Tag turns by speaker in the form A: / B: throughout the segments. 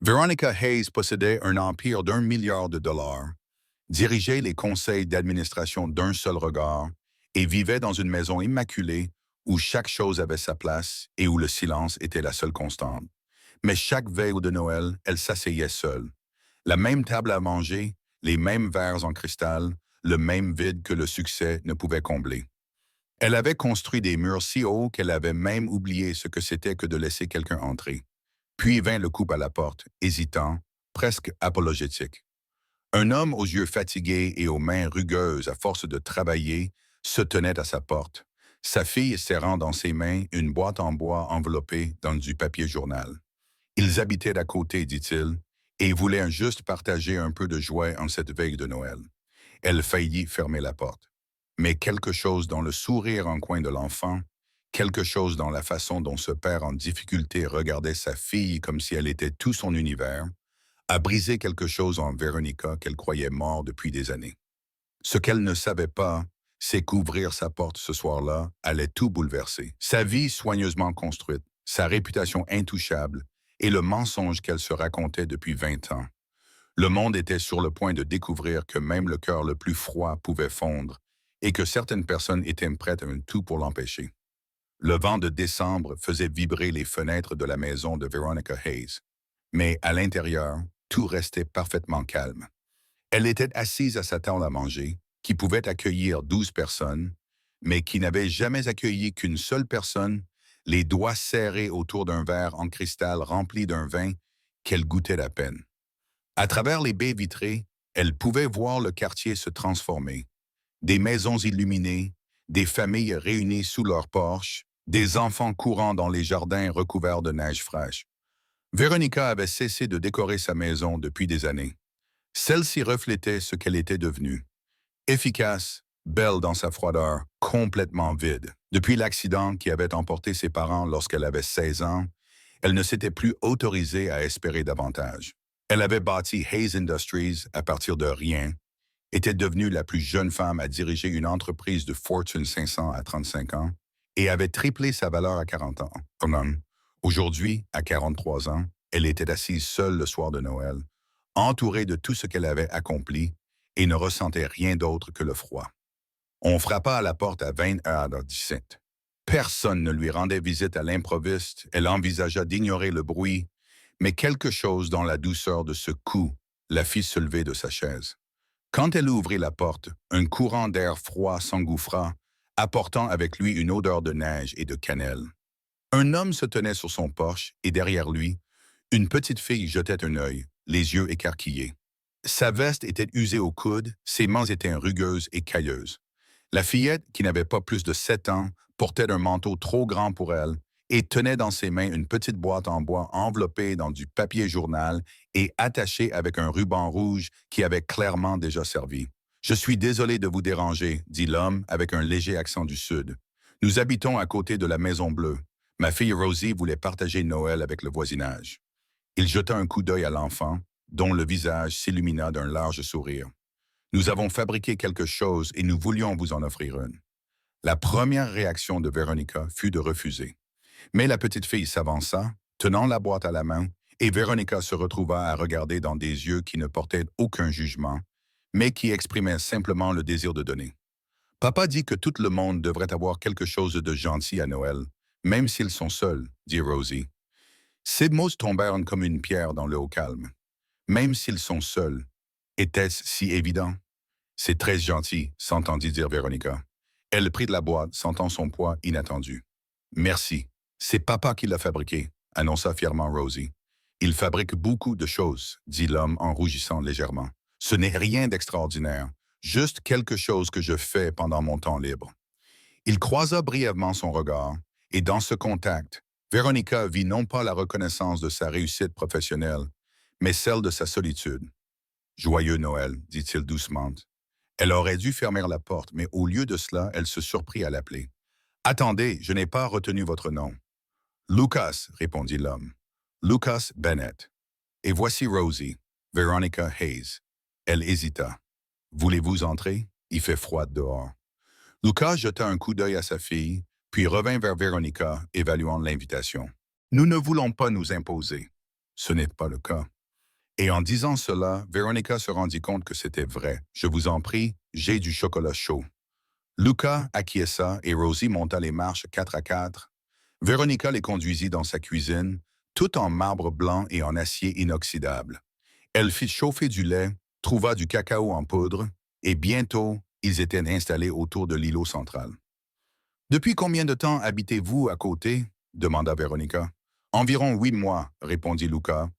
A: Veronica Hayes possédait un empire d'1 milliard de dollars, dirigeait les conseils d'administration d'un seul regard et vivait dans une maison immaculée où chaque chose avait sa place et où le silence était la seule constante. Mais chaque veille de Noël, elle s'asseyait seule. La même table à manger, les mêmes verres en cristal, le même vide que le succès ne pouvait combler. Elle avait construit des murs si hauts qu'elle avait même oublié ce que c'était que de laisser quelqu'un entrer. Puis vint le coup à la porte, hésitant, presque apologétique. Un homme aux yeux fatigués et aux mains rugueuses à force de travailler se tenait à sa porte, sa fille serrant dans ses mains une boîte en bois enveloppée dans du papier journal. Ils habitaient d'à côté, dit-il, et voulaient juste partager un peu de joie en cette veille de Noël. Elle faillit fermer la porte. Mais quelque chose dans le sourire en coin de l'enfant, quelque chose dans la façon dont ce père en difficulté regardait sa fille comme si elle était tout son univers, a brisé quelque chose en Veronica qu'elle croyait mort depuis des années. Ce qu'elle ne savait pas, c'est qu'ouvrir sa porte ce soir-là allait tout bouleverser. Sa vie soigneusement construite, sa réputation intouchable et le mensonge qu'elle se racontait depuis 20 ans. Le monde était sur le point de découvrir que même le cœur le plus froid pouvait fondre et que certaines personnes étaient prêtes à un tout pour l'empêcher. Le vent de décembre faisait vibrer les fenêtres de la maison de Veronica Hayes. Mais à l'intérieur, tout restait parfaitement calme. Elle était assise à sa table à manger, qui pouvait accueillir 12 personnes, mais qui n'avait jamais accueilli qu'une seule personne, les doigts serrés autour d'un verre en cristal rempli d'un vin qu'elle goûtait à peine. À travers les baies vitrées, elle pouvait voir le quartier se transformer. Des maisons illuminées, des familles réunies sous leurs porches, des enfants courant dans les jardins recouverts de neige fraîche. Veronica avait cessé de décorer sa maison depuis des années. Celle-ci reflétait ce qu'elle était devenue. Efficace, belle dans sa froideur, complètement vide. Depuis l'accident qui avait emporté ses parents lorsqu'elle avait 16 ans, elle ne s'était plus autorisée à espérer davantage. Elle avait bâti Hayes Industries à partir de rien, était devenue la plus jeune femme à diriger une entreprise de Fortune 500 à 35 ans et avait triplé sa valeur à 40 ans. Aujourd'hui, à 43 ans, elle était assise seule le soir de Noël, entourée de tout ce qu'elle avait accompli et ne ressentait rien d'autre que le froid. On frappa à la porte à 20h17. Personne ne lui rendait visite à l'improviste, elle envisagea d'ignorer le bruit, mais quelque chose dans la douceur de ce coup la fit se lever de sa chaise. Quand elle ouvrit la porte, un courant d'air froid s'engouffra, apportant avec lui une odeur de neige et de cannelle. Un homme se tenait sur son porche et derrière lui, une petite fille jetait un œil, les yeux écarquillés. Sa veste était usée au coude, ses mains étaient rugueuses et cailleuses. La fillette, qui n'avait pas plus de 7 ans, portait un manteau trop grand pour elle et tenait dans ses mains une petite boîte en bois enveloppée dans du papier journal et attachée avec un ruban rouge qui avait clairement déjà servi. « Je suis désolé de vous déranger, » dit l'homme avec un léger accent du Sud. « Nous habitons à côté de la Maison Bleue. Ma fille Rosie voulait partager Noël avec le voisinage. » Il jeta un coup d'œil à l'enfant, dont le visage s'illumina d'un large sourire. « Nous avons fabriqué quelque chose et nous voulions vous en offrir une. » La première réaction de Veronica fut de refuser. Mais la petite fille s'avança, tenant la boîte à la main, et Veronica se retrouva à regarder dans des yeux qui ne portaient aucun jugement, mais qui exprimaient simplement le désir de donner. « Papa dit que tout le monde devrait avoir quelque chose de gentil à Noël, même s'ils sont seuls, » dit Rosie. Ces mots tombèrent comme une pierre dans le haut calme. Même s'ils sont seuls, était-ce si évident? C'est très gentil, s'entendit dire Veronica. Elle prit de la boîte, sentant son poids inattendu. Merci. C'est papa qui l'a fabriqué, annonça fièrement Rosie. Il fabrique beaucoup de choses, dit l'homme en rougissant légèrement. Ce n'est rien d'extraordinaire, juste quelque chose que je fais pendant mon temps libre. Il croisa brièvement son regard, et dans ce contact, Veronica vit non pas la reconnaissance de sa réussite professionnelle, mais celle de sa solitude. « Joyeux Noël », dit-il doucement. Elle aurait dû fermer la porte, mais au lieu de cela, elle se surprit à l'appeler. « Attendez, je n'ai pas retenu votre nom. »« Lucas », répondit l'homme. « Lucas Bennett. Et voici Rosie, Veronica Hayes. » Elle hésita. « Voulez-vous entrer? Il fait froid dehors. » Lucas jeta un coup d'œil à sa fille, puis revint vers Veronica, évaluant l'invitation. « Nous ne voulons pas nous imposer. » Ce n'est pas le cas. Et en disant cela, Veronica se rendit compte que c'était vrai. « Je vous en prie, j'ai du chocolat chaud. » Luca acquiesça et Rosie monta les marches 4 à 4. Veronica les conduisit dans sa cuisine, tout en marbre blanc et en acier inoxydable. Elle fit chauffer du lait, trouva du cacao en poudre, et bientôt, ils étaient installés autour de l'îlot central. « Depuis combien de temps habitez-vous à côté ?» demanda Veronica. « Environ 8 mois, répondit Luca.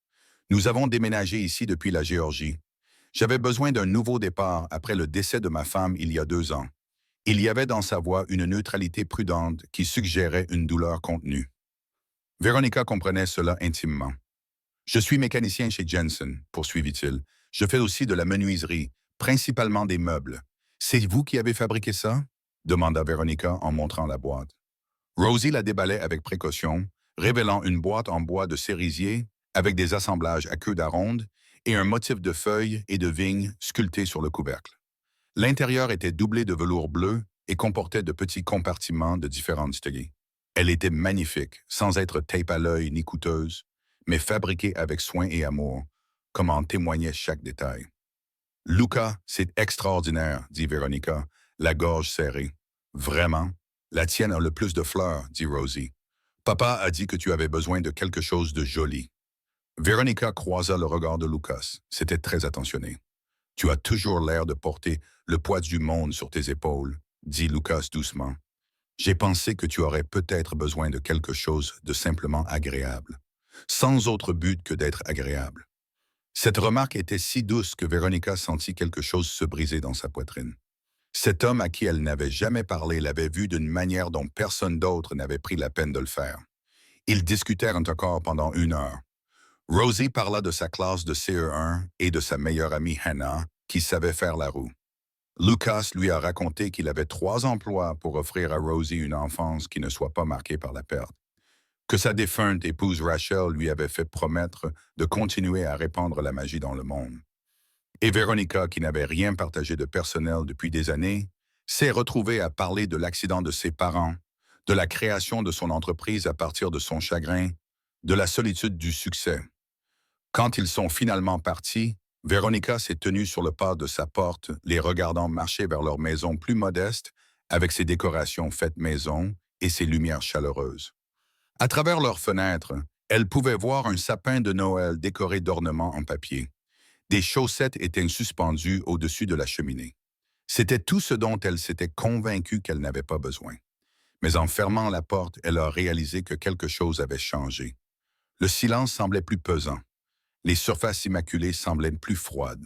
A: Nous avons déménagé ici depuis la Géorgie. J'avais besoin d'un nouveau départ après le décès de ma femme il y a 2 ans. Il y avait dans sa voix une neutralité prudente qui suggérait une douleur contenue. Veronica comprenait cela intimement. « Je suis mécanicien chez Jensen, poursuivit-il. Je fais aussi de la menuiserie, principalement des meubles. C'est vous qui avez fabriqué ça? Demanda Veronica en montrant la boîte. Rosie la déballait avec précaution, révélant une boîte en bois de cerisier avec des assemblages à queue d'aronde et un motif de feuilles et de vignes sculpté sur le couvercle. L'intérieur était doublé de velours bleu et comportait de petits compartiments de différentes tailles. Elle était magnifique, sans être tape à l'œil ni coûteuse, mais fabriquée avec soin et amour, comme en témoignait chaque détail. « Luca, c'est extraordinaire, dit Veronica, la gorge serrée. « Vraiment? La tienne a le plus de fleurs, dit Rosie. Papa a dit que tu avais besoin de quelque chose de joli. » Veronica croisa le regard de Lucas. C'était très attentionné. « Tu as toujours l'air de porter le poids du monde sur tes épaules, dit Lucas doucement. J'ai pensé que tu aurais peut-être besoin de quelque chose de simplement agréable, sans autre but que d'être agréable. » Cette remarque était si douce que Veronica sentit quelque chose se briser dans sa poitrine. Cet homme à qui elle n'avait jamais parlé l'avait vu d'une manière dont personne d'autre n'avait pris la peine de le faire. Ils discutèrent encore pendant 1 heure. Rosie parla de sa classe de CE1 et de sa meilleure amie Hannah, qui savait faire la roue. Lucas lui a raconté qu'il avait 3 emplois pour offrir à Rosie une enfance qui ne soit pas marquée par la perte, que sa défunte épouse Rachel lui avait fait promettre de continuer à répandre la magie dans le monde. Et Veronica, qui n'avait rien partagé de personnel depuis des années, s'est retrouvée à parler de l'accident de ses parents, de la création de son entreprise à partir de son chagrin, de la solitude du succès. Quand ils sont finalement partis, Veronica s'est tenue sur le pas de sa porte, les regardant marcher vers leur maison plus modeste, avec ses décorations faites maison et ses lumières chaleureuses. À travers leurs fenêtres, elle pouvait voir un sapin de Noël décoré d'ornements en papier. Des chaussettes étaient suspendues au-dessus de la cheminée. C'était tout ce dont elle s'était convaincue qu'elle n'avait pas besoin. Mais en fermant la porte, elle a réalisé que quelque chose avait changé. Le silence semblait plus pesant. Les surfaces immaculées semblaient plus froides.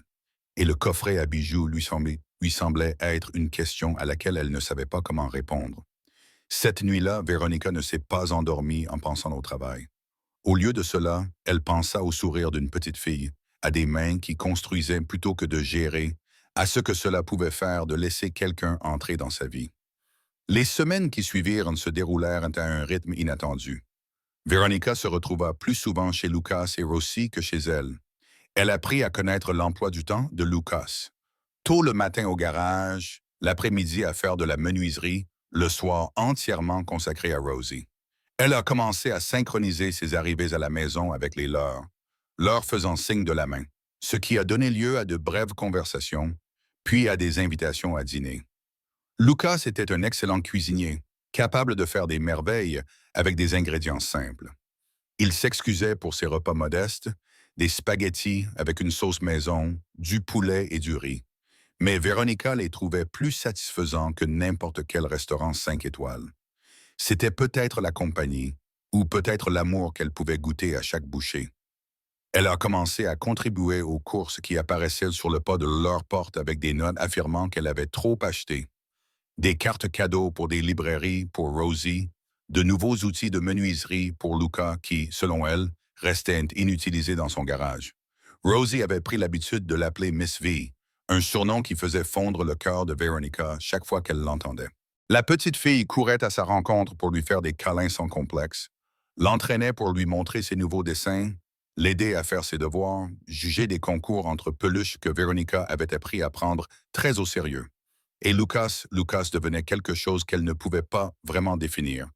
A: Et le coffret à bijoux lui semblait être une question à laquelle elle ne savait pas comment répondre. Cette nuit-là, Veronica ne s'est pas endormie en pensant au travail. Au lieu de cela, elle pensa au sourire d'une petite fille, à des mains qui construisaient plutôt que de gérer, à ce que cela pouvait faire de laisser quelqu'un entrer dans sa vie. Les semaines qui suivirent se déroulèrent à un rythme inattendu. Veronica se retrouva plus souvent chez Lucas et Rosie que chez elle. Elle apprit à connaître l'emploi du temps de Lucas. Tôt le matin au garage, l'après-midi à faire de la menuiserie, le soir entièrement consacré à Rosie. Elle a commencé à synchroniser ses arrivées à la maison avec les leurs, leur faisant signe de la main, ce qui a donné lieu à de brèves conversations, puis à des invitations à dîner. Lucas était un excellent cuisinier, capable de faire des merveilles avec des ingrédients simples. Il s'excusait pour ses repas modestes, des spaghettis avec une sauce maison, du poulet et du riz. Mais Veronica les trouvait plus satisfaisants que n'importe quel restaurant 5 étoiles. C'était peut-être la compagnie, ou peut-être l'amour qu'elle pouvait goûter à chaque bouchée. Elle a commencé à contribuer aux courses qui apparaissaient sur le pas de leur porte avec des notes affirmant qu'elle avait trop acheté. Des cartes cadeaux pour des librairies pour Rosie, de nouveaux outils de menuiserie pour Luca qui, selon elle, restaient inutilisés dans son garage. Rosie avait pris l'habitude de l'appeler Miss V, un surnom qui faisait fondre le cœur de Veronica chaque fois qu'elle l'entendait. La petite fille courait à sa rencontre pour lui faire des câlins sans complexe, l'entraînait pour lui montrer ses nouveaux dessins, l'aider à faire ses devoirs, juger des concours entre peluches que Veronica avait appris à prendre très au sérieux. Et Lucas devenait quelque chose qu'elle ne pouvait pas vraiment définir,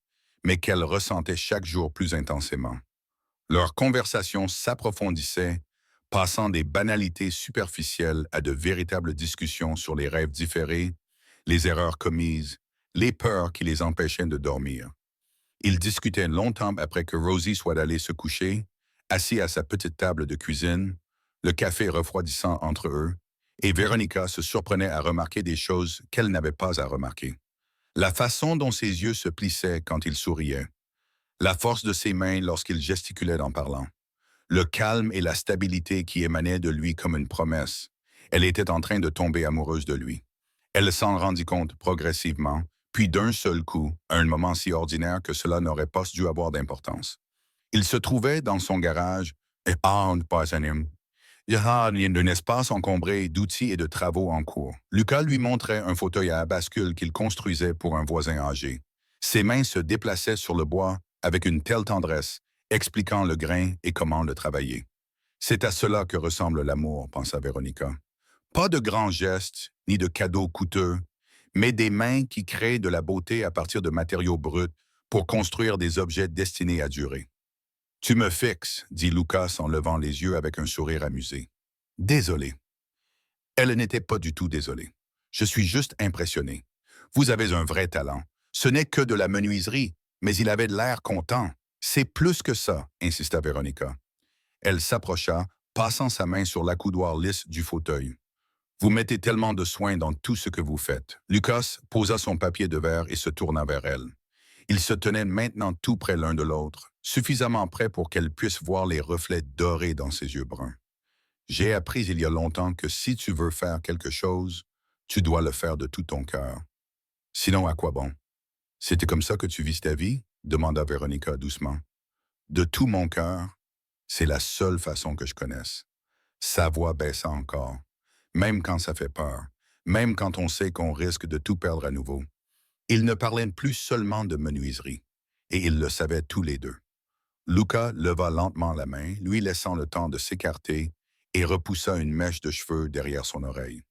A: mais qu'elle ressentait chaque jour plus intensément. Leur conversation s'approfondissait, passant des banalités superficielles à de véritables discussions sur les rêves différés, les erreurs commises, les peurs qui les empêchaient de dormir. Ils discutaient longtemps après que Rosie soit allée se coucher, assis à sa petite table de cuisine, le café refroidissant entre eux, et Véronica se surprenait à remarquer des choses qu'elle n'avait pas à remarquer. La façon dont ses yeux se plissaient quand il souriait, la force de ses mains lorsqu'il gesticulait en parlant, le calme et la stabilité qui émanaient de lui comme une promesse. Elle était en train de tomber amoureuse de lui. Elle s'en rendit compte progressivement, puis d'un seul coup, à un moment si ordinaire que cela n'aurait pas dû avoir d'importance. Il se trouvait dans son garage, et il y a un espace encombré d'outils et de travaux en cours. Lucas lui montrait un fauteuil à bascule qu'il construisait pour un voisin âgé. Ses mains se déplaçaient sur le bois avec une telle tendresse, expliquant le grain et comment le travailler. C'est à cela que ressemble l'amour, pensa Véronica. Pas de grands gestes, ni de cadeaux coûteux, mais des mains qui créent de la beauté à partir de matériaux bruts pour construire des objets destinés à durer. Tu me fixes, dit Lucas en levant les yeux avec un sourire amusé. Désolé. Elle n'était pas du tout désolée. Je suis juste impressionné. Vous avez un vrai talent. Ce n'est que de la menuiserie, mais il avait de l'air content. C'est plus que ça, insista Véronica. Elle s'approcha, passant sa main sur l'accoudoir lisse du fauteuil. Vous mettez tellement de soin dans tout ce que vous faites. Lucas posa son papier de verre et se tourna vers elle. Ils se tenaient maintenant tout près l'un de l'autre, suffisamment près pour qu'elle puisse voir les reflets dorés dans ses yeux bruns. J'ai appris il y a longtemps que si tu veux faire quelque chose, tu dois le faire de tout ton cœur. Sinon, à quoi bon? C'était comme ça que tu vis ta vie? Demanda Véronica doucement. De tout mon cœur, c'est la seule façon que je connaisse. Sa voix baissa encore, même quand ça fait peur, même quand on sait qu'on risque de tout perdre à nouveau. Ils ne parlaient plus seulement de menuiserie, et ils le savaient tous les deux. Lucas leva lentement la main, lui laissant le temps de s'écarter, et repoussa une mèche de cheveux derrière son oreille.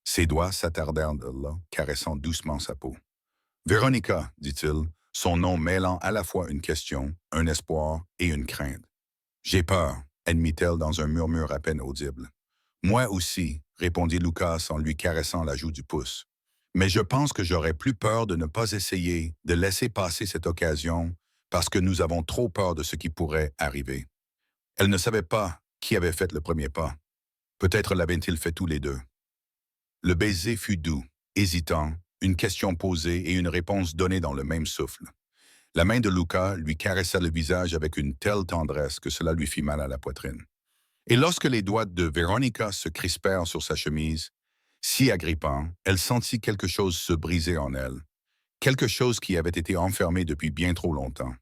A: Ses doigts s'attardèrent là, caressant doucement sa peau. « Véronica, dit-il, son nom mêlant à la fois une question, un espoir et une crainte. « J'ai peur, admit-elle dans un murmure à peine audible. « Moi aussi, répondit Lucas en lui caressant la joue du pouce. Mais je pense que j'aurais plus peur de ne pas essayer, de laisser passer cette occasion, parce que nous avons trop peur de ce qui pourrait arriver. » Elle ne savait pas qui avait fait le premier pas. Peut-être l'avaient-ils fait tous les deux. Le baiser fut doux, hésitant, une question posée et une réponse donnée dans le même souffle. La main de Lucas lui caressa le visage avec une telle tendresse que cela lui fit mal à la poitrine. Et lorsque les doigts de Véronica se crispèrent sur sa chemise, si agrippant, elle sentit quelque chose se briser en elle, quelque chose qui avait été enfermé depuis bien trop longtemps.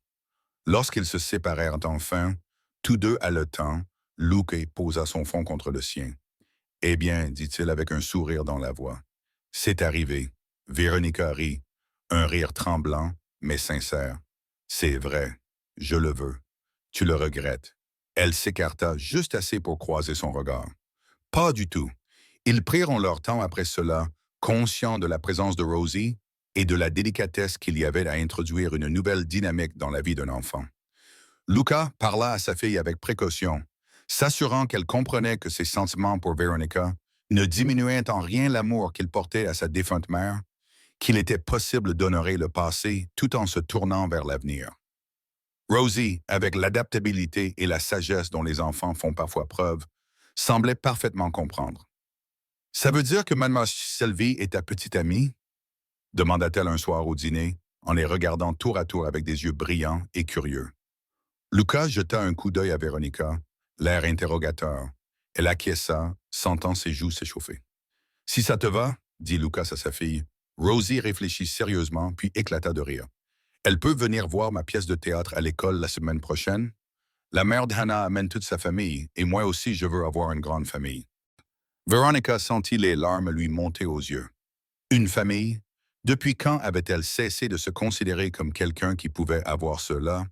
A: Lorsqu'ils se séparèrent enfin, tous deux haletants, Lucas posa son front contre le sien. « Eh bien, dit-il avec un sourire dans la voix, c'est arrivé. » Véronica rit, un rire tremblant, mais sincère. « C'est vrai, je le veux. Tu le regrettes. » Elle s'écarta juste assez pour croiser son regard. « Pas du tout. » Ils prirent leur temps après cela, conscients de la présence de Rosie et de la délicatesse qu'il y avait à introduire une nouvelle dynamique dans la vie d'un enfant. Lucas parla à sa fille avec précaution, s'assurant qu'elle comprenait que ses sentiments pour Véronica ne diminuaient en rien l'amour qu'il portait à sa défunte mère, qu'il était possible d'honorer le passé tout en se tournant vers l'avenir. Rosie, avec l'adaptabilité et la sagesse dont les enfants font parfois preuve, semblait parfaitement comprendre. « Ça veut dire que Mademoiselle Sylvie est ta petite amie? » demanda-t-elle un soir au dîner, en les regardant tour à tour avec des yeux brillants et curieux. Lucas jeta un coup d'œil à Véronica, l'air interrogateur. Elle acquiesça, sentant ses joues s'échauffer. « Si ça te va, dit Lucas à sa fille. Rosie réfléchit sérieusement, puis éclata de rire. « Elle peut venir voir ma pièce de théâtre à l'école la semaine prochaine? La mère d'Hannah amène toute sa famille, et moi aussi je veux avoir une grande famille. » Véronica sentit les larmes lui monter aux yeux. Une famille? Depuis quand avait-elle cessé de se considérer comme quelqu'un qui pouvait avoir cela?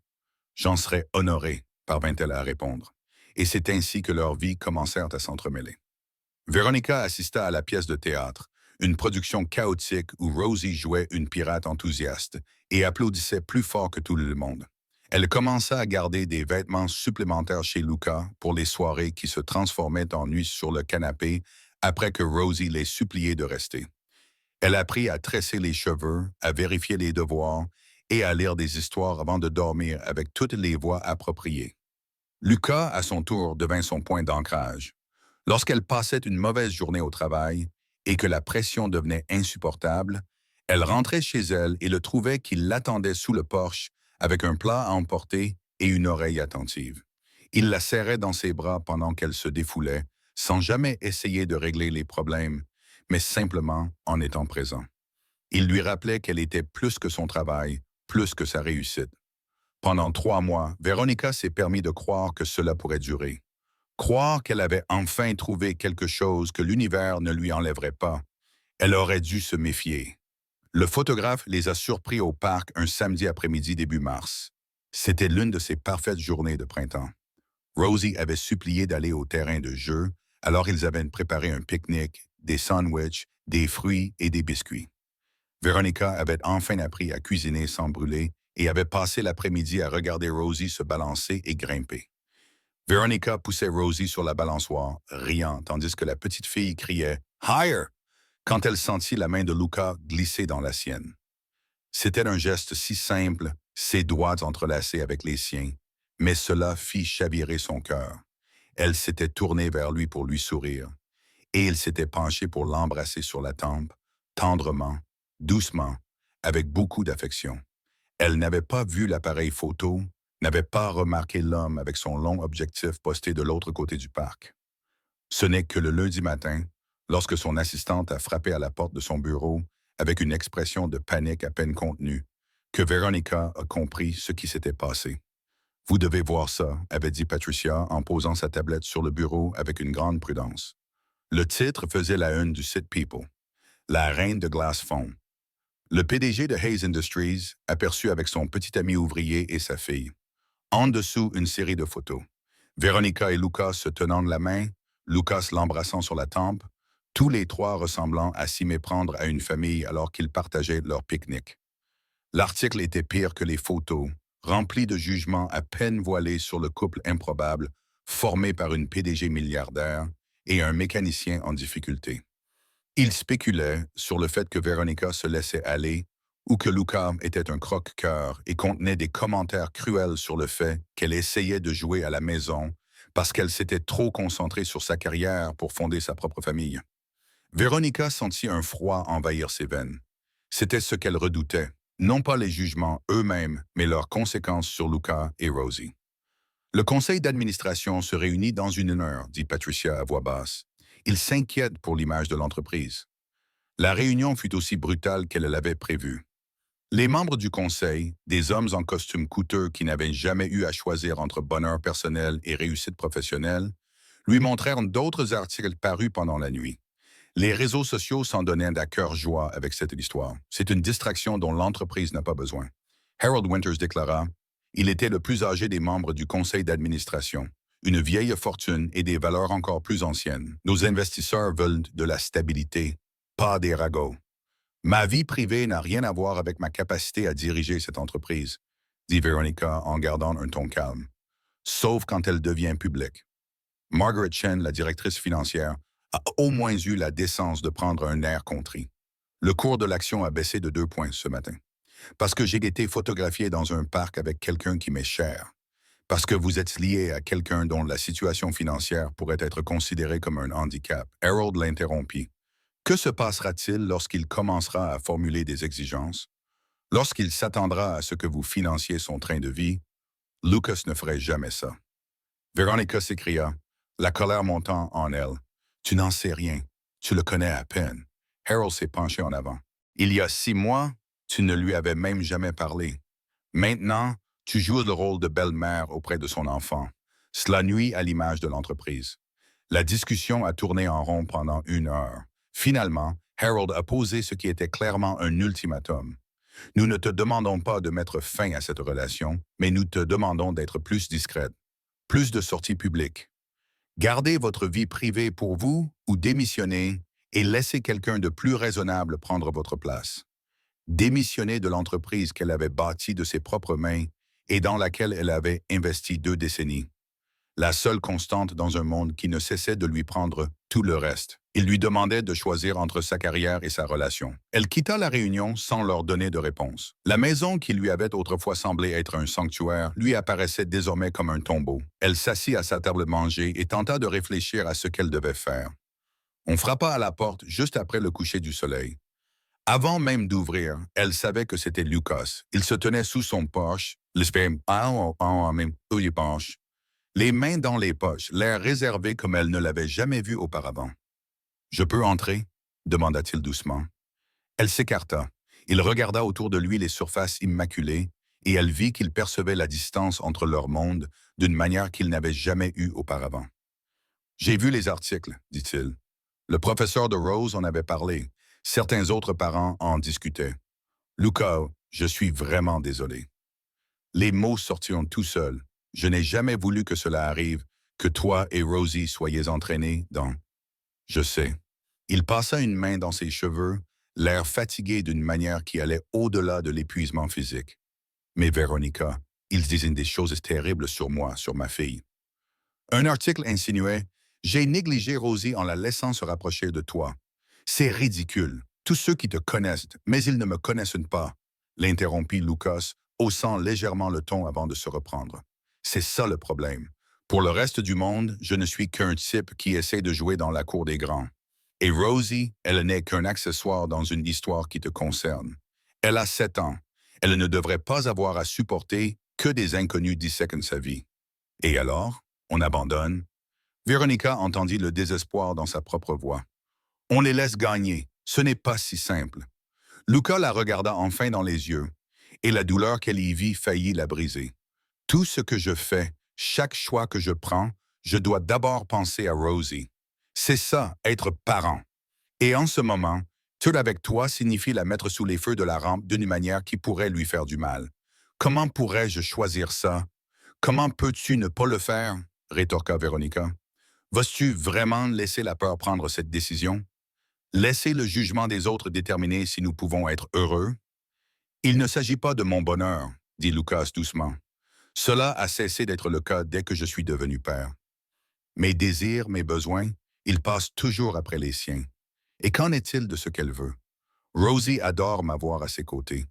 A: J'en serais honoré, parvint-elle à répondre. Et c'est ainsi que leurs vies commencèrent à s'entremêler. Véronica assista à la pièce de théâtre, une production chaotique où Rosie jouait une pirate enthousiaste et applaudissait plus fort que tout le monde. Elle commença à garder des vêtements supplémentaires chez Luca pour les soirées qui se transformaient en nuits sur le canapé après que Rosie les suppliait de rester. Elle apprit à tresser les cheveux, à vérifier les devoirs et à lire des histoires avant de dormir avec toutes les voix appropriées. Luca, à son tour, devint son point d'ancrage. Lorsqu'elle passait une mauvaise journée au travail et que la pression devenait insupportable, elle rentrait chez elle et le trouvait qu'il l'attendait sous le porche avec un plat à emporter et une oreille attentive. Il la serrait dans ses bras pendant qu'elle se défoulait, sans jamais essayer de régler les problèmes, mais simplement en étant présent. Il lui rappelait qu'elle était plus que son travail, plus que sa réussite. Pendant 3 mois, Veronica s'est permis de croire que cela pourrait durer. Croire qu'elle avait enfin trouvé quelque chose que l'univers ne lui enlèverait pas. Elle aurait dû se méfier. Le photographe les a surpris au parc un samedi après-midi début mars. C'était l'une de ses parfaites journées de printemps. Rosie avait supplié d'aller au terrain de jeu, alors ils avaient préparé un pique-nique, des sandwichs, des fruits et des biscuits. Veronica avait enfin appris à cuisiner sans brûler et avait passé l'après-midi à regarder Rosie se balancer et grimper. Veronica poussait Rosie sur la balançoire, riant, tandis que la petite fille criait « Higher » quand elle sentit la main de Luca glisser dans la sienne. C'était un geste si simple, ses doigts entrelacés avec les siens, mais cela fit chavirer son cœur. Elle s'était tournée vers lui pour lui sourire, et il s'était penché pour l'embrasser sur la tempe, tendrement, doucement, avec beaucoup d'affection. Elle n'avait pas vu l'appareil photo, n'avait pas remarqué l'homme avec son long objectif posté de l'autre côté du parc. Ce n'est que le lundi matin, lorsque son assistante a frappé à la porte de son bureau avec une expression de panique à peine contenue, que Veronica a compris ce qui s'était passé. « Vous devez voir ça », avait dit Patricia en posant sa tablette sur le bureau avec une grande prudence. Le titre faisait la une du site People. La reine de glace fond. Le PDG de Hayes Industries aperçut avec son petit ami ouvrier et sa fille. En dessous, une série de photos. Veronica et Lucas se tenant de la main, Lucas l'embrassant sur la tempe, tous les trois ressemblant à s'y méprendre à une famille alors qu'ils partageaient leur pique-nique. L'article était pire que les photos, rempli de jugements à peine voilés sur le couple improbable formé par une PDG milliardaire et un mécanicien en difficulté. Il spéculait sur le fait que Veronica se laissait aller ou que Luca était un croque-cœur et contenait des commentaires cruels sur le fait qu'elle essayait de jouer à la maison parce qu'elle s'était trop concentrée sur sa carrière pour fonder sa propre famille. Veronica sentit un froid envahir ses veines. C'était ce qu'elle redoutait, non pas les jugements eux-mêmes, mais leurs conséquences sur Luca et Rosie. Le conseil d'administration se réunit dans 1 heure, dit Patricia à voix basse. Il s'inquiète pour l'image de l'entreprise. La réunion fut aussi brutale qu'elle l'avait prévue. Les membres du conseil, des hommes en costume coûteux qui n'avaient jamais eu à choisir entre bonheur personnel et réussite professionnelle, lui montrèrent d'autres articles parus pendant la nuit. Les réseaux sociaux s'en donnaient à cœur joie avec cette histoire. C'est une distraction dont l'entreprise n'a pas besoin. Harold Winters déclara « Il était le plus âgé des membres du conseil d'administration. Une vieille fortune et des valeurs encore plus anciennes. Nos investisseurs veulent de la stabilité, pas des ragots. Ma vie privée n'a rien à voir avec ma capacité à diriger cette entreprise, dit Veronica en gardant un ton calme, sauf quand elle devient publique. Margaret Chen, la directrice financière, a au moins eu la décence de prendre un air contrit. Le cours de l'action a baissé de 2 points ce matin. Parce que j'ai été photographié dans un parc avec quelqu'un qui m'est cher. Parce que vous êtes lié à quelqu'un dont la situation financière pourrait être considérée comme un handicap. Harold l'interrompit. Que se passera-t-il lorsqu'il commencera à formuler des exigences? Lorsqu'il s'attendra à ce que vous financiez son train de vie? Lucas ne ferait jamais ça. Veronica s'écria, la colère montant en elle. Tu n'en sais rien. Tu le connais à peine. Harold s'est penché en avant. Il y a 6 mois, tu ne lui avais même jamais parlé. Maintenant, tu joues le rôle de belle-mère auprès de son enfant. Cela nuit à l'image de l'entreprise. La discussion a tourné en rond pendant 1 heure. Finalement, Harold a posé ce qui était clairement un ultimatum. Nous ne te demandons pas de mettre fin à cette relation, mais nous te demandons d'être plus discrète, plus de sorties publiques. Gardez votre vie privée pour vous ou démissionnez et laissez quelqu'un de plus raisonnable prendre votre place. Démissionnez de l'entreprise qu'elle avait bâtie de ses propres mains et dans laquelle elle avait investi 2 décennies. La seule constante dans un monde qui ne cessait de lui prendre tout le reste. Il lui demandait de choisir entre sa carrière et sa relation. Elle quitta la réunion sans leur donner de réponse. La maison qui lui avait autrefois semblé être un sanctuaire lui apparaissait désormais comme un tombeau. Elle s'assit à sa table manger et tenta de réfléchir à ce qu'elle devait faire. On frappa à la porte juste après le coucher du soleil. Avant même d'ouvrir, elle savait que c'était Lucas. Il se tenait sous son porche, les mains dans les poches, l'air réservé comme elle ne l'avait jamais vu auparavant. « Je peux entrer ?» demanda-t-il doucement. Elle s'écarta. Il regarda autour de lui les surfaces immaculées, et elle vit qu'il percevait la distance entre leurs mondes d'une manière qu'il n'avait jamais eue auparavant. « J'ai vu les articles, dit-il. Le professeur de Rose en avait parlé. Certains autres parents en discutaient. Lucas, je suis vraiment désolé. » Les mots sortirent tout seuls. « Je n'ai jamais voulu que cela arrive, que toi et Rosie soyez entraînés dans... » « Je sais. » Il passa une main dans ses cheveux, l'air fatigué d'une manière qui allait au-delà de l'épuisement physique. « Mais Véronica, ils disent des choses terribles sur moi, sur ma fille. » Un article insinuait « J'ai négligé Rosie en la laissant se rapprocher de toi. C'est ridicule. Tous ceux qui te connaissent, mais ils ne me connaissent pas. » L'interrompit Lucas, haussant légèrement le ton avant de se reprendre. « C'est ça le problème. Pour le reste du monde, je ne suis qu'un type qui essaie de jouer dans la cour des grands. Et Rosie, elle n'est qu'un accessoire dans une histoire qui te concerne. Elle a 7 ans. Elle ne devrait pas avoir à supporter que des inconnus dissèquent sa vie. Et alors, on abandonne. » Véronica entendit le désespoir dans sa propre voix. « On les laisse gagner. Ce n'est pas si simple. » Lucas la regarda enfin dans les yeux, et la douleur qu'elle y vit faillit la briser. « Tout ce que je fais, chaque choix que je prends, je dois d'abord penser à Rosie. C'est ça, être parent. Et en ce moment, tout avec toi signifie la mettre sous les feux de la rampe d'une manière qui pourrait lui faire du mal. Comment pourrais-je choisir ça? Comment peux-tu ne pas le faire? » rétorqua Véronica. « Vas-tu vraiment laisser la peur prendre cette décision? Laisser le jugement des autres déterminer si nous pouvons être heureux? » « Il ne s'agit pas de mon bonheur, » dit Lucas doucement. « Cela a cessé d'être le cas dès que je suis devenu père. Mes désirs, mes besoins, ils passent toujours après les siens. Et qu'en est-il de ce qu'elle veut? Rosie adore m'avoir à ses côtés.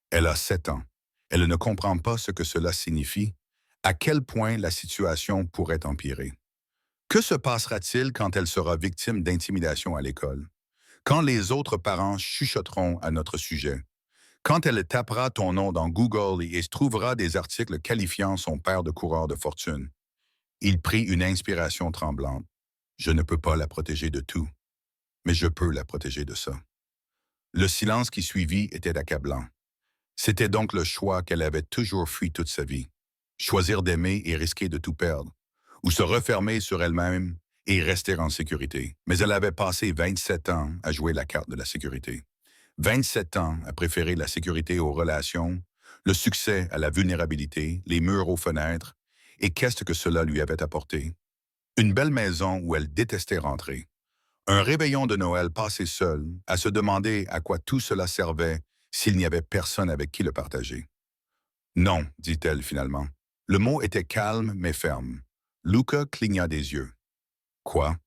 A: Elle a 7 ans. Elle ne comprend pas ce que cela signifie, à quel point la situation pourrait empirer. Que se passera-t-il quand elle sera victime d'intimidation à l'école? Quand les autres parents chuchoteront à notre sujet? Quand elle tapera ton nom dans Google et trouvera des articles qualifiant son père de coureur de fortune? Il prit une inspiration tremblante. Je ne peux pas la protéger de tout, mais je peux la protéger de ça. Le silence qui suivit était accablant. C'était donc le choix qu'elle avait toujours fui toute sa vie. Choisir d'aimer et risquer de tout perdre, ou se refermer sur elle-même et rester en sécurité. Mais elle avait passé 27 ans à jouer la carte de la sécurité. 27 ans à préférer la sécurité aux relations, le succès à la vulnérabilité, les murs aux fenêtres, et qu'est-ce que cela lui avait apporté? Une belle maison où elle détestait rentrer. Un réveillon de Noël passé seul, à se demander à quoi tout cela servait s'il n'y avait personne avec qui le partager. « Non, dit-elle finalement. » Le mot était calme mais ferme. Lucas cligna des yeux. « Quoi? »«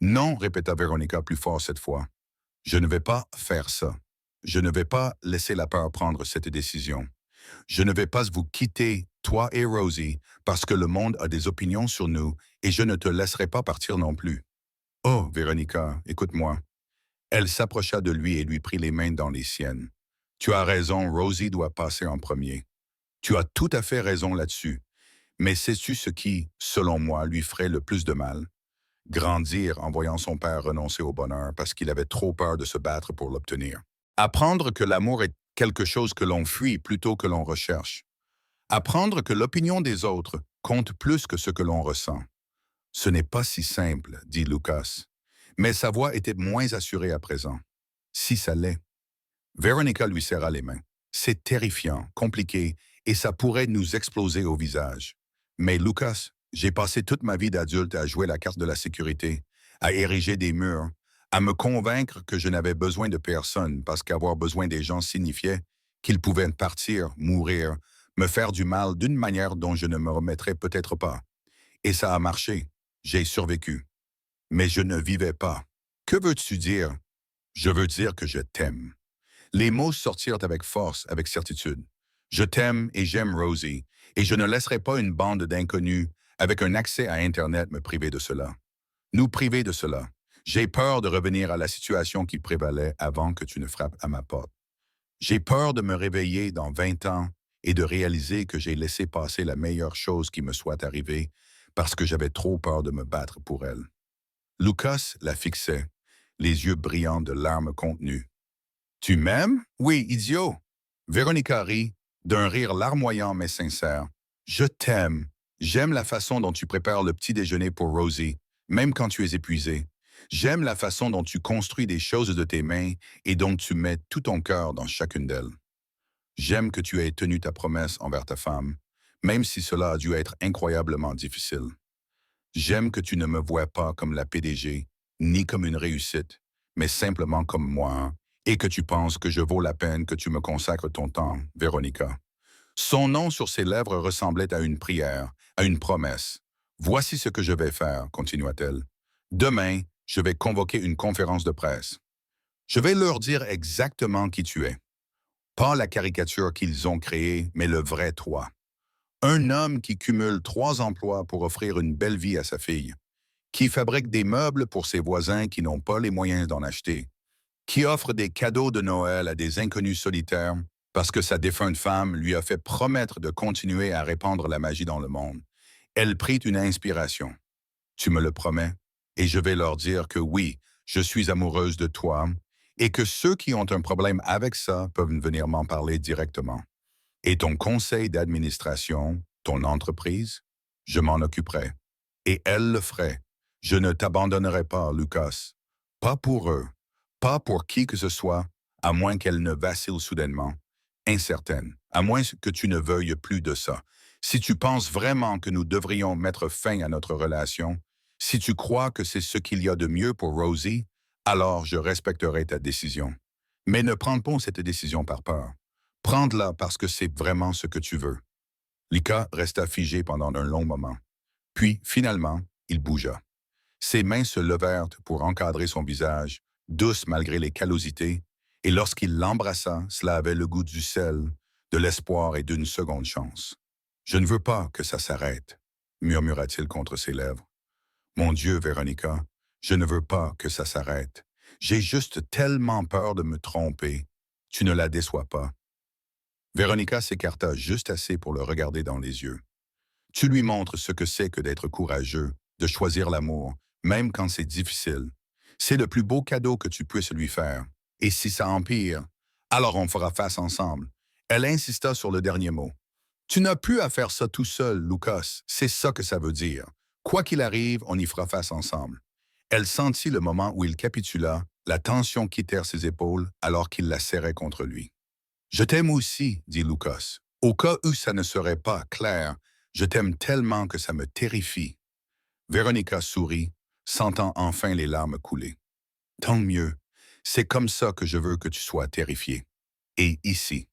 A: Non, répéta Véronica plus fort cette fois. Je ne vais pas faire ça. Je ne vais pas laisser la peur prendre cette décision. Je ne vais pas vous quitter, toi et Rosie, parce que le monde a des opinions sur nous et je ne te laisserai pas partir non plus. »« Oh, Véronica, écoute-moi. » Elle s'approcha de lui et lui prit les mains dans les siennes. « Tu as raison, Rosie doit passer en premier. Tu as tout à fait raison là-dessus. Mais sais-tu ce qui, selon moi, lui ferait le plus de mal? Grandir en voyant son père renoncer au bonheur parce qu'il avait trop peur de se battre pour l'obtenir. Apprendre que l'amour est quelque chose que l'on fuit plutôt que l'on recherche. Apprendre que l'opinion des autres compte plus que ce que l'on ressent. Ce n'est pas si simple, dit Lucas. Mais sa voix était moins assurée à présent. Si ça l'est. Véronica lui serra les mains. C'est terrifiant, compliqué, et ça pourrait nous exploser au visage. Mais Lucas, j'ai passé toute ma vie d'adulte à jouer la carte de la sécurité, à ériger des murs, à me convaincre que je n'avais besoin de personne parce qu'avoir besoin des gens signifiait qu'ils pouvaient partir, mourir, me faire du mal d'une manière dont je ne me remettrai peut-être pas. Et ça a marché. J'ai survécu. Mais je ne vivais pas. Que veux-tu dire? Je veux dire que je t'aime. Les mots sortirent avec force, avec certitude. Je t'aime et j'aime Rosie, et je ne laisserai pas une bande d'inconnus avec un accès à Internet me priver de cela. Nous priver de cela. J'ai peur de revenir à la situation qui prévalait avant que tu ne frappes à ma porte. J'ai peur de me réveiller dans 20 ans et de réaliser que j'ai laissé passer la meilleure chose qui me soit arrivée parce que j'avais trop peur de me battre pour elle. Lucas la fixait, les yeux brillants de larmes contenues. Tu m'aimes? Oui, idiot. Véronica rit, d'un rire larmoyant mais sincère. Je t'aime. J'aime la façon dont tu prépares le petit déjeuner pour Rosie, même quand tu es épuisé. J'aime la façon dont tu construis des choses de tes mains et dont tu mets tout ton cœur dans chacune d'elles. J'aime que tu aies tenu ta promesse envers ta femme, même si cela a dû être incroyablement difficile. J'aime que tu ne me vois pas comme la PDG, ni comme une réussite, mais simplement comme moi, et que tu penses que je vaux la peine que tu me consacres ton temps, Véronica. Son nom sur ses lèvres ressemblait à une prière, à une promesse. Voici ce que je vais faire, continua-t-elle. Demain, je vais convoquer une conférence de presse. Je vais leur dire exactement qui tu es. Pas la caricature qu'ils ont créée, mais le vrai toi. Un homme qui cumule 3 emplois pour offrir une belle vie à sa fille, qui fabrique des meubles pour ses voisins qui n'ont pas les moyens d'en acheter, qui offre des cadeaux de Noël à des inconnus solitaires parce que sa défunte femme lui a fait promettre de continuer à répandre la magie dans le monde. Elle prit une inspiration. Tu me le promets? Et je vais leur dire que oui, je suis amoureuse de toi et que ceux qui ont un problème avec ça peuvent venir m'en parler directement. Et ton conseil d'administration, ton entreprise, je m'en occuperai. Et elle le ferait. Je ne t'abandonnerai pas, Lucas. Pas pour eux, pas pour qui que ce soit, à moins qu'elle ne vacille soudainement. Incertaine, à moins que tu ne veuilles plus de ça. Si tu penses vraiment que nous devrions mettre fin à notre relation, si tu crois que c'est ce qu'il y a de mieux pour Rosie, alors je respecterai ta décision. Mais ne prends pas cette décision par peur. Prends-la parce que c'est vraiment ce que tu veux. Lika resta figé pendant un long moment. Puis, finalement, il bougea. Ses mains se levèrent pour encadrer son visage, douce malgré les callosités, et lorsqu'il l'embrassa, cela avait le goût du sel, de l'espoir et d'une seconde chance. « Je ne veux pas que ça s'arrête, » murmura-t-il contre ses lèvres. « Mon Dieu, Véronica, je ne veux pas que ça s'arrête. J'ai juste tellement peur de me tromper. Tu ne la déçois pas. » Véronica s'écarta juste assez pour le regarder dans les yeux. « Tu lui montres ce que c'est que d'être courageux, de choisir l'amour, même quand c'est difficile. C'est le plus beau cadeau que tu puisses lui faire. Et si ça empire, alors on fera face ensemble. » Elle insista sur le dernier mot. « Tu n'as plus à faire ça tout seul, Lucas. C'est ça que ça veut dire. Quoi qu'il arrive, on y fera face ensemble. » Elle sentit le moment où il capitula, la tension quittèrent ses épaules alors qu'il la serrait contre lui. « Je t'aime aussi, dit Lucas. Au cas où ça ne serait pas clair, je t'aime tellement que ça me terrifie. » Véronica sourit, sentant enfin les larmes couler. « Tant mieux. C'est comme ça que je veux que tu sois terrifié. » Et ici.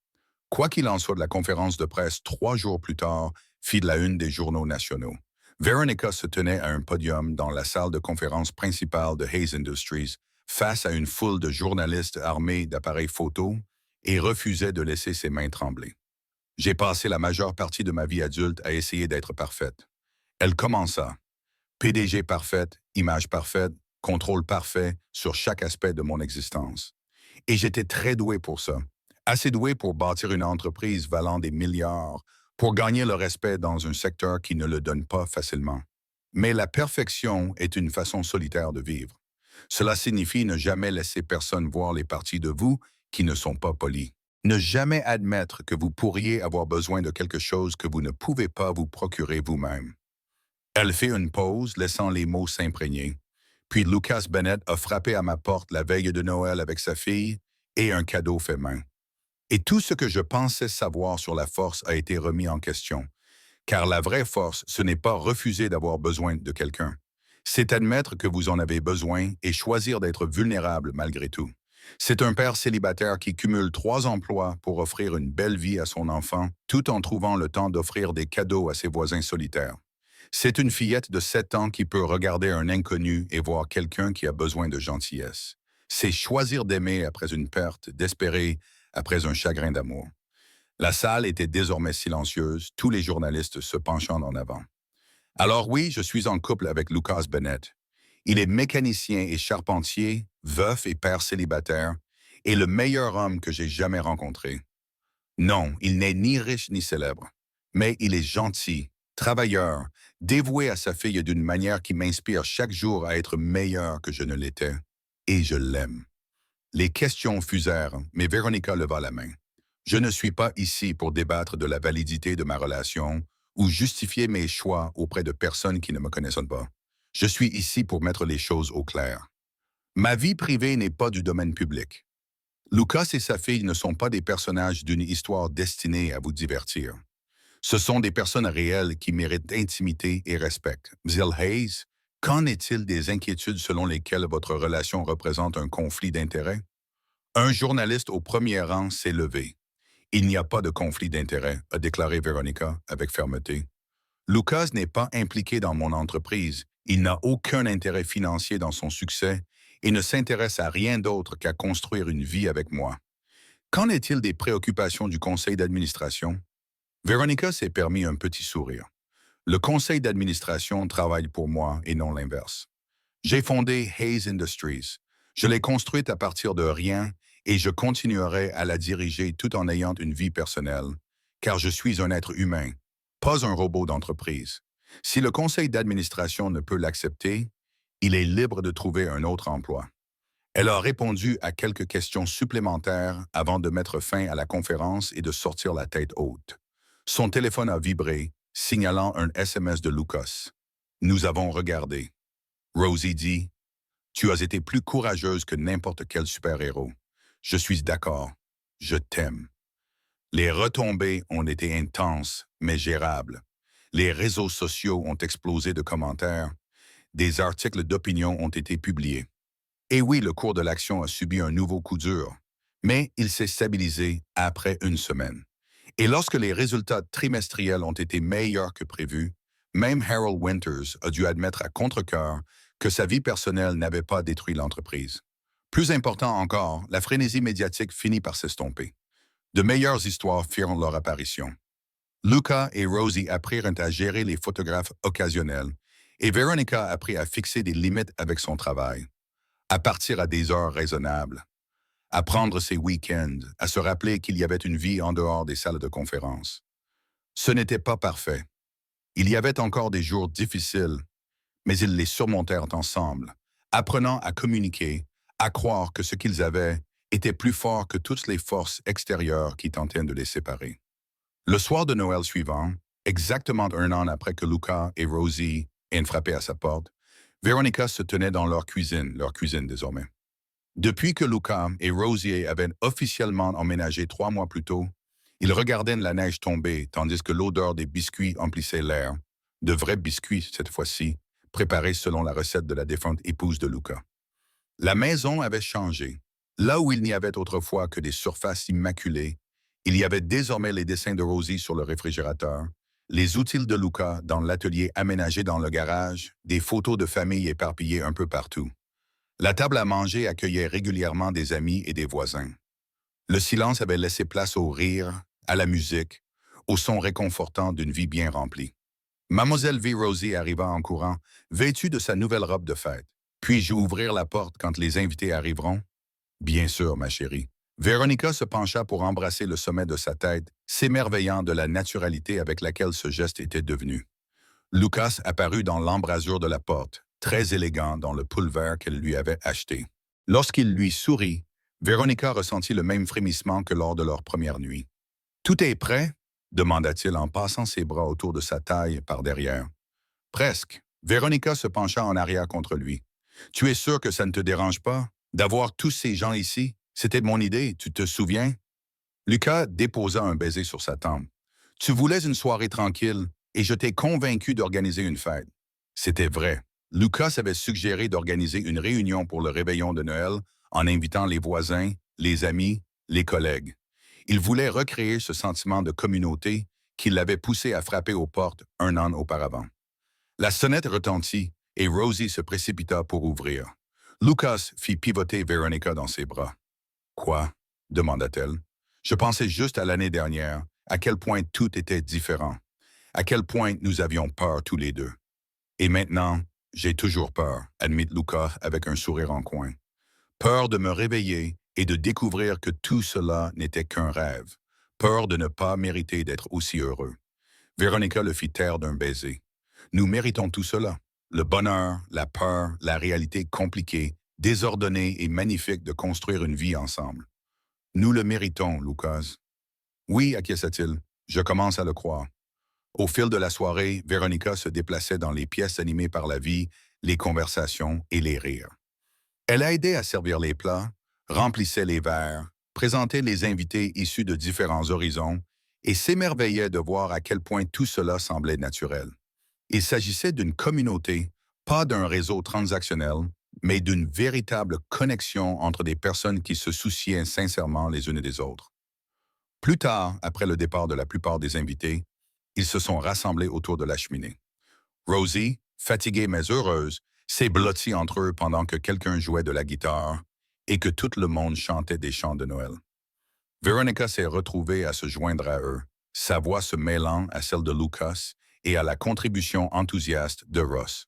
A: Quoi qu'il en soit de la conférence de presse 3 jours plus tard, fit de la une des journaux nationaux. Véronica se tenait à un podium dans la salle de conférence principale de Hayes Industries, face à une foule de journalistes armés d'appareils photo, et refusait de laisser ses mains trembler. « J'ai passé la majeure partie de ma vie adulte à essayer d'être parfaite. » Elle commença. PDG parfaite, image parfaite, contrôle parfait sur chaque aspect de mon existence. Et j'étais très doué pour ça. Assez doué pour bâtir une entreprise valant des milliards, pour gagner le respect dans un secteur qui ne le donne pas facilement. Mais la perfection est une façon solitaire de vivre. Cela signifie ne jamais laisser personne voir les parties de vous qui ne sont pas polies. Ne jamais admettre que vous pourriez avoir besoin de quelque chose que vous ne pouvez pas vous procurer vous-même. Elle fit une pause, laissant les mots s'imprégner. Puis Lucas Bennett a frappé à ma porte la veille de Noël avec sa fille et un cadeau fait main. Et tout ce que je pensais savoir sur la force a été remis en question. Car la vraie force, ce n'est pas refuser d'avoir besoin de quelqu'un. C'est admettre que vous en avez besoin et choisir d'être vulnérable malgré tout. C'est un père célibataire qui cumule 3 emplois pour offrir une belle vie à son enfant, tout en trouvant le temps d'offrir des cadeaux à ses voisins solitaires. C'est une fillette de 7 ans qui peut regarder un inconnu et voir quelqu'un qui a besoin de gentillesse. C'est choisir d'aimer après une perte, d'espérer après un chagrin d'amour. La salle était désormais silencieuse, tous les journalistes se penchant en avant. Alors oui, je suis en couple avec Lucas Bennett. Il est mécanicien et charpentier, veuf et père célibataire, et le meilleur homme que j'ai jamais rencontré. Non, il n'est ni riche ni célèbre, mais il est gentil, travailleur, dévoué à sa fille d'une manière qui m'inspire chaque jour à être meilleur que je ne l'étais. Et je l'aime. Les questions fusèrent, mais Véronica leva la main. Je ne suis pas ici pour débattre de la validité de ma relation ou justifier mes choix auprès de personnes qui ne me connaissent pas. Je suis ici pour mettre les choses au clair. Ma vie privée n'est pas du domaine public. Lucas et sa fille ne sont pas des personnages d'une histoire destinée à vous divertir. Ce sont des personnes réelles qui méritent intimité et respect. Zil Hayes, qu'en est-il des inquiétudes selon lesquelles votre relation représente un conflit d'intérêts? Un journaliste au premier rang s'est levé. Il n'y a pas de conflit d'intérêts, a déclaré Veronica avec fermeté. Lucas n'est pas impliqué dans mon entreprise. Il n'a aucun intérêt financier dans son succès et ne s'intéresse à rien d'autre qu'à construire une vie avec moi. Qu'en est-il des préoccupations du conseil d'administration? Veronica s'est permis un petit sourire. Le conseil d'administration travaille pour moi et non l'inverse. J'ai fondé Hayes Industries. Je l'ai construite à partir de rien et je continuerai à la diriger tout en ayant une vie personnelle, car je suis un être humain, pas un robot d'entreprise. Si le conseil d'administration ne peut l'accepter, il est libre de trouver un autre emploi. Elle a répondu à quelques questions supplémentaires avant de mettre fin à la conférence et de sortir la tête haute. Son téléphone a vibré, signalant un SMS de Lucas. Nous avons regardé. Rosie dit, « Tu as été plus courageuse que n'importe quel super-héros. Je suis d'accord. Je t'aime. » Les retombées ont été intenses, mais gérables. Les réseaux sociaux ont explosé de commentaires. Des articles d'opinion ont été publiés. Et oui, le cours de l'action a subi un nouveau coup dur, mais il s'est stabilisé après une semaine. Et lorsque les résultats trimestriels ont été meilleurs que prévu, même Harold Winters a dû admettre à contre-cœur que sa vie personnelle n'avait pas détruit l'entreprise. Plus important encore, la frénésie médiatique finit par s'estomper. De meilleures histoires firent leur apparition. Luca et Rosie apprirent à gérer les photographes occasionnels et Veronica apprit à fixer des limites avec son travail, à partir à des heures raisonnables, à prendre ses week-ends, à se rappeler qu'il y avait une vie en dehors des salles de conférence. Ce n'était pas parfait. Il y avait encore des jours difficiles, mais ils les surmontèrent ensemble, apprenant à communiquer, à croire que ce qu'ils avaient était plus fort que toutes les forces extérieures qui tentaient de les séparer. Le soir de Noël suivant, exactement un an après que Luca et Rosie aient frappé à sa porte, Veronica se tenait dans leur cuisine désormais. Depuis que Luca et Rosie avaient officiellement emménagé 3 mois plus tôt, ils regardaient la neige tomber tandis que l'odeur des biscuits emplissait l'air, de vrais biscuits cette fois-ci, préparés selon la recette de la défunte épouse de Luca. La maison avait changé. Là où il n'y avait autrefois que des surfaces immaculées, il y avait désormais les dessins de Rosie sur le réfrigérateur, les outils de Luca dans l'atelier aménagé dans le garage, des photos de famille éparpillées un peu partout. La table à manger accueillait régulièrement des amis et des voisins. Le silence avait laissé place au rire, à la musique, au son réconfortant d'une vie bien remplie. Mademoiselle V. Rosie arriva en courant, vêtue de sa nouvelle robe de fête. Puis-je ouvrir la porte quand les invités arriveront? Bien sûr, ma chérie. Véronica se pencha pour embrasser le sommet de sa tête, s'émerveillant de la naturalité avec laquelle ce geste était devenu. Lucas apparut dans l'embrasure de la porte, très élégant dans le pull vert qu'elle lui avait acheté. Lorsqu'il lui sourit, Véronica ressentit le même frémissement que lors de leur première nuit. « Tout est prêt? » demanda-t-il en passant ses bras autour de sa taille par derrière. « Presque. » Véronica se pencha en arrière contre lui. « Tu es sûr que ça ne te dérange pas? D'avoir tous ces gens ici? C'était mon idée, tu te souviens? » Lucas déposa un baiser sur sa tempe. « Tu voulais une soirée tranquille et je t'ai convaincu d'organiser une fête. » C'était vrai. Lucas avait suggéré d'organiser une réunion pour le réveillon de Noël en invitant les voisins, les amis, les collègues. Il voulait recréer ce sentiment de communauté qui l'avait poussé à frapper aux portes un an auparavant. La sonnette retentit et Rosie se précipita pour ouvrir. Lucas fit pivoter Veronica dans ses bras. « Quoi? » demanda-t-elle. « Je pensais juste à l'année dernière, à quel point tout était différent, à quel point nous avions peur tous les deux. Et maintenant, j'ai toujours peur, » admit Lucas avec un sourire en coin. Peur de me réveiller et de découvrir que tout cela n'était qu'un rêve. Peur de ne pas mériter d'être aussi heureux. Veronica le fit taire d'un baiser. Nous méritons tout cela. Le bonheur, la peur, la réalité compliquée, désordonnée et magnifique de construire une vie ensemble. Nous le méritons, Lucas. Oui, acquiesça-t-il. Je commence à le croire. Au fil de la soirée, Veronica se déplaçait dans les pièces animées par la vie, les conversations et les rires. Elle a aidé à servir les plats, remplissait les verres, présentait les invités issus de différents horizons et s'émerveillait de voir à quel point tout cela semblait naturel. Il s'agissait d'une communauté, pas d'un réseau transactionnel, mais d'une véritable connexion entre des personnes qui se souciaient sincèrement les unes des autres. Plus tard, après le départ de la plupart des invités, ils se sont rassemblés autour de la cheminée. Rosie, fatiguée mais heureuse, s'est blottie entre eux pendant que quelqu'un jouait de la guitare et que tout le monde chantait des chants de Noël. Veronica s'est retrouvée à se joindre à eux, sa voix se mêlant à celle de Lucas et à la contribution enthousiaste de Ross.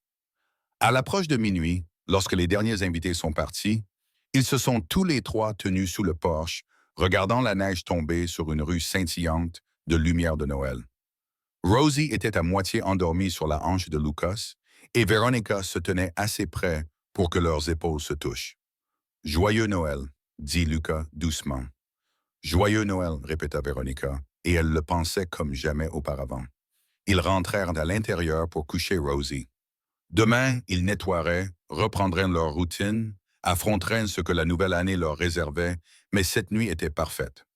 A: À l'approche de minuit, lorsque les derniers invités sont partis, ils se sont tous les trois tenus sous le porche, regardant la neige tomber sur une rue scintillante de lumière de Noël. Rosie était à moitié endormie sur la hanche de Lucas et Veronica se tenait assez près pour que leurs épaules se touchent. « Joyeux Noël », dit Lucas doucement. « Joyeux Noël », répéta Veronica, et elle le pensait comme jamais auparavant. Ils rentrèrent à l'intérieur pour coucher Rosie. Demain, ils nettoieraient, reprendraient leur routine, affronteraient ce que la nouvelle année leur réservait, mais cette nuit était parfaite.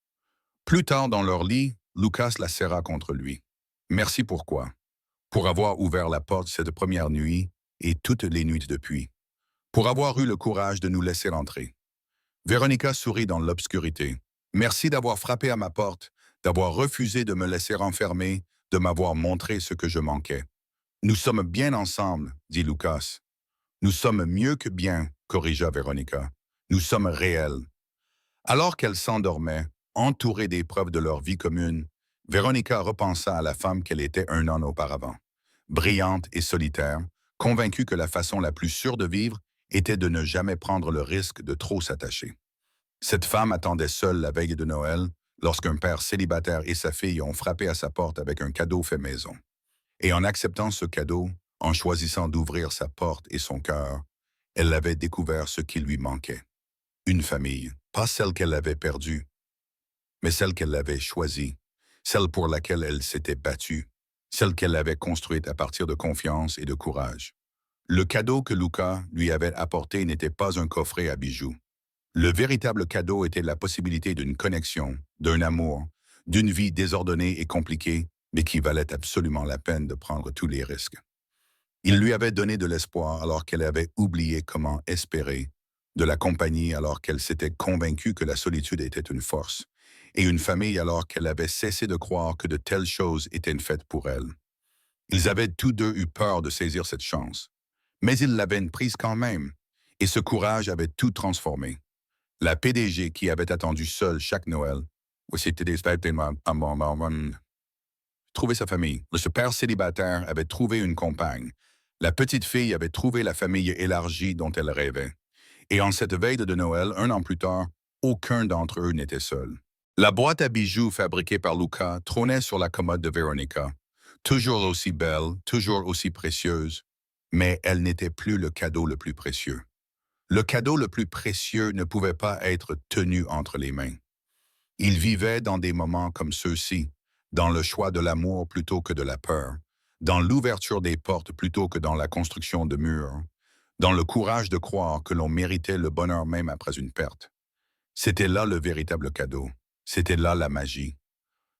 A: Plus tard dans leur lit, Lucas la serra contre lui. « Merci pourquoi? Pour avoir ouvert la porte cette première nuit et toutes les nuits depuis. Pour avoir eu le courage de nous laisser entrer. » Veronica sourit dans l'obscurité. « Merci d'avoir frappé à ma porte, d'avoir refusé de me laisser enfermer, de m'avoir montré ce que je manquais. Nous sommes bien ensemble, dit Lucas. Nous sommes mieux que bien, corrigea Veronica. Nous sommes réels. » Alors qu'elle s'endormait, entourée des preuves de leur vie commune, Veronica repensa à la femme qu'elle était un an auparavant. Brillante et solitaire, convaincue que la façon la plus sûre de vivre était de ne jamais prendre le risque de trop s'attacher. Cette femme attendait seule la veille de Noël, lorsqu'un père célibataire et sa fille ont frappé à sa porte avec un cadeau fait maison. Et en acceptant ce cadeau, en choisissant d'ouvrir sa porte et son cœur, elle avait découvert ce qui lui manquait. Une famille, pas celle qu'elle avait perdue, mais celle qu'elle avait choisie, celle pour laquelle elle s'était battue, celle qu'elle avait construite à partir de confiance et de courage. Le cadeau que Lucas lui avait apporté n'était pas un coffret à bijoux. Le véritable cadeau était la possibilité d'une connexion, d'un amour, d'une vie désordonnée et compliquée, mais qui valait absolument la peine de prendre tous les risques. Il lui avait donné de l'espoir alors qu'elle avait oublié comment espérer, de la compagnie alors qu'elle s'était convaincue que la solitude était une force, et une famille alors qu'elle avait cessé de croire que de telles choses étaient faites pour elle. Ils avaient tous deux eu peur de saisir cette chance, mais ils l'avaient prise quand même, et ce courage avait tout transformé. La PDG qui avait attendu seule chaque Noël, trouvé sa famille. Le père célibataire avait trouvé une compagne. La petite fille avait trouvé la famille élargie dont elle rêvait. Et en cette veille de Noël, un an plus tard, aucun d'entre eux n'était seul. La boîte à bijoux fabriquée par Lucas trônait sur la commode de Veronica. Toujours aussi belle, toujours aussi précieuse, mais elle n'était plus le cadeau le plus précieux. Le cadeau le plus précieux ne pouvait pas être tenu entre les mains. Il vivait dans des moments comme ceux-ci, dans le choix de l'amour plutôt que de la peur, dans l'ouverture des portes plutôt que dans la construction de murs, dans le courage de croire que l'on méritait le bonheur même après une perte. C'était là le véritable cadeau, c'était là la magie.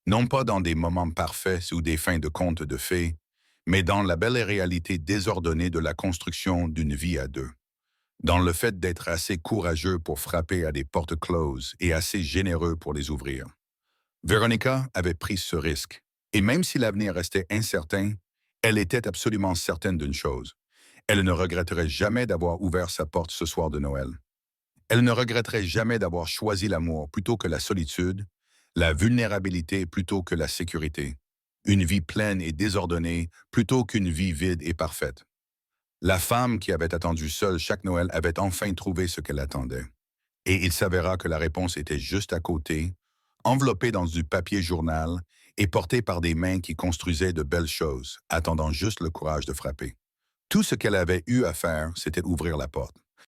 A: Non pas dans des moments parfaits ou des fins de contes de fées, mais dans la belle réalité désordonnée de la construction d'une vie à deux. dans le fait d'être assez courageux pour frapper à des portes closes et assez généreux pour les ouvrir. Veronica avait pris ce risque, et même si l'avenir restait incertain, elle était absolument certaine d'une chose. Elle ne regretterait jamais d'avoir ouvert sa porte ce soir de Noël. Elle ne regretterait jamais d'avoir choisi l'amour plutôt que la solitude, la vulnérabilité plutôt que la sécurité, une vie pleine et désordonnée plutôt qu'une vie vide et parfaite. La femme qui avait attendu seule chaque Noël avait enfin trouvé ce qu'elle attendait. Et il s'avéra que la réponse était juste à côté, enveloppée dans du papier journal et portée par des mains qui construisaient de belles choses, attendant juste le courage de frapper. Tout ce qu'elle avait eu à faire, c'était ouvrir la porte.